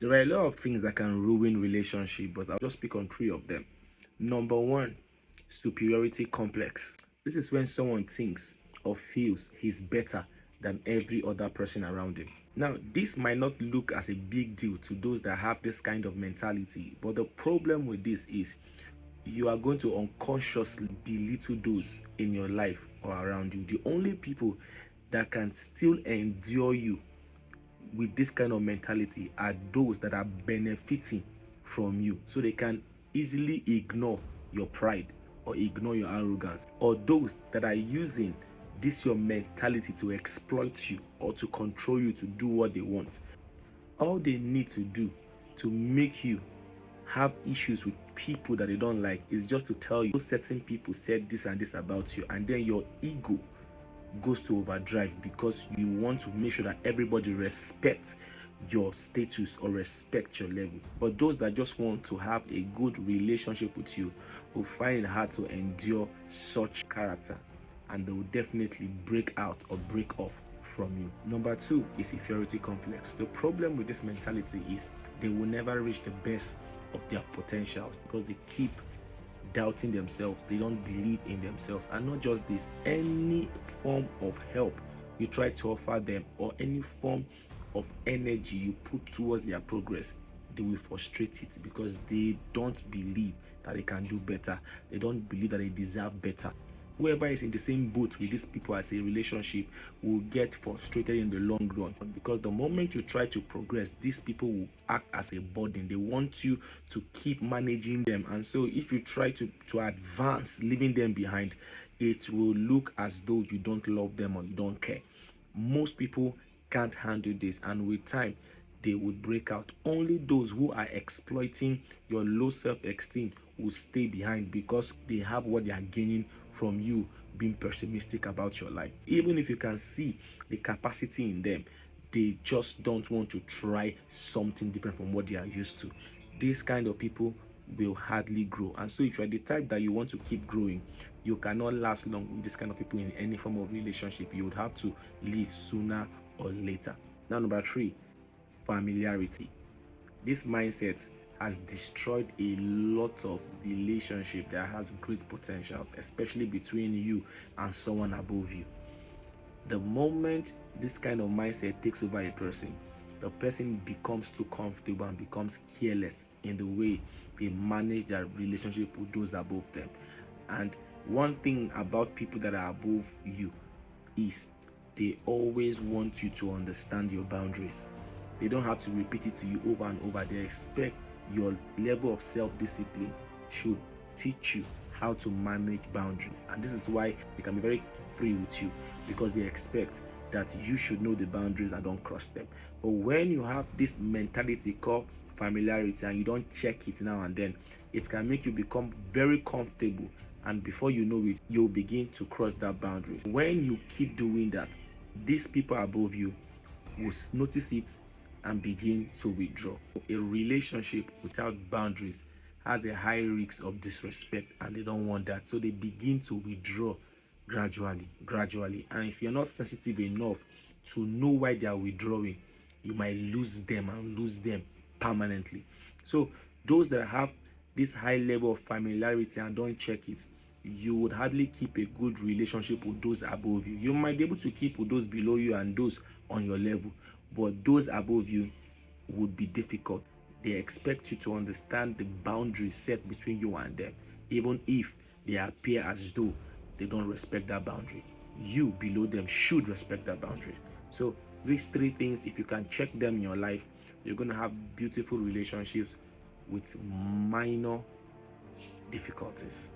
There are a lot of things that can ruin relationship, but I'll just pick on three of them. Number one, superiority complex. This is when someone thinks or feels he's better than every other person around him. Now, this might not look as a big deal to those that have this kind of mentality, but the problem with this is you are going to unconsciously belittle those in your life or around you. The only people that can still endure you with this kind of mentality are those that are benefiting from you, so they can easily ignore your pride or ignore your arrogance, or those that are using this your mentality to exploit you or to control you to do what they want. All they need to do to make you have issues with people that they don't like is just to tell you certain people said this and this about you, and then your ego goes to overdrive because you want to make sure that everybody respects your status or respect your level. But those that just want to have a good relationship with you will find it hard to endure such character, and they will definitely break out or break off from you. Number two is inferiority complex. The problem with this mentality is they will never reach the best of their potentials because they keep doubting themselves, they don't believe in themselves. And not just this, any form of help you try to offer them or any form of energy you put towards their progress, they will frustrate it because they don't believe that they can do better, they don't believe that they deserve better. Whoever is in the same boat with these people as a relationship will get frustrated in the long run, because the moment you try to progress, these people will act as a burden. They want you to keep managing them, and so if you try to advance leaving them behind, it will look as though you don't love them or you don't care. Most people can't handle this, and with time they would break out. Only those who are exploiting your low self-esteem will stay behind because they have what they are gaining from you being pessimistic about your life. Even if you can see the capacity in them, they just don't want to try something different from what they are used to. These kind of people will hardly grow, and so if you are the type that you want to keep growing, you cannot last long with this kind of people in any form of relationship. You would have to leave sooner or later. Now, number three, familiarity. This mindset has destroyed a lot of relationship that has great potentials, especially between you and someone above you. The moment this kind of mindset takes over a person, the person becomes too comfortable and becomes careless in the way they manage their relationship with those above them. And one thing about people that are above you is they always want you to understand your boundaries. They don't have to repeat it to you over and over. They expect your level of self-discipline should teach you how to manage boundaries. And this is why they can be very free with you, because they expect that you should know the boundaries and don't cross them. But when you have this mentality called familiarity and you don't check it now and then, it can make you become very comfortable, and before you know it, you'll begin to cross that boundaries. When you keep doing that, these people above you will notice it and begin to withdraw. A relationship without boundaries has a high risk of disrespect, and they don't want that, so they begin to withdraw gradually. And if you're not sensitive enough to know why they are withdrawing, you might lose them and lose them permanently. So those that have this high level of familiarity and don't check it, you would hardly keep a good relationship with those above you. You might be able to keep with those below you and those on your level, but those above you would be difficult. They expect you to understand the boundaries set between you and them, even if they appear as though they don't respect that boundary. You below them should respect that boundary. So these three things, if you can check them in your life, you're going to have beautiful relationships with minor difficulties.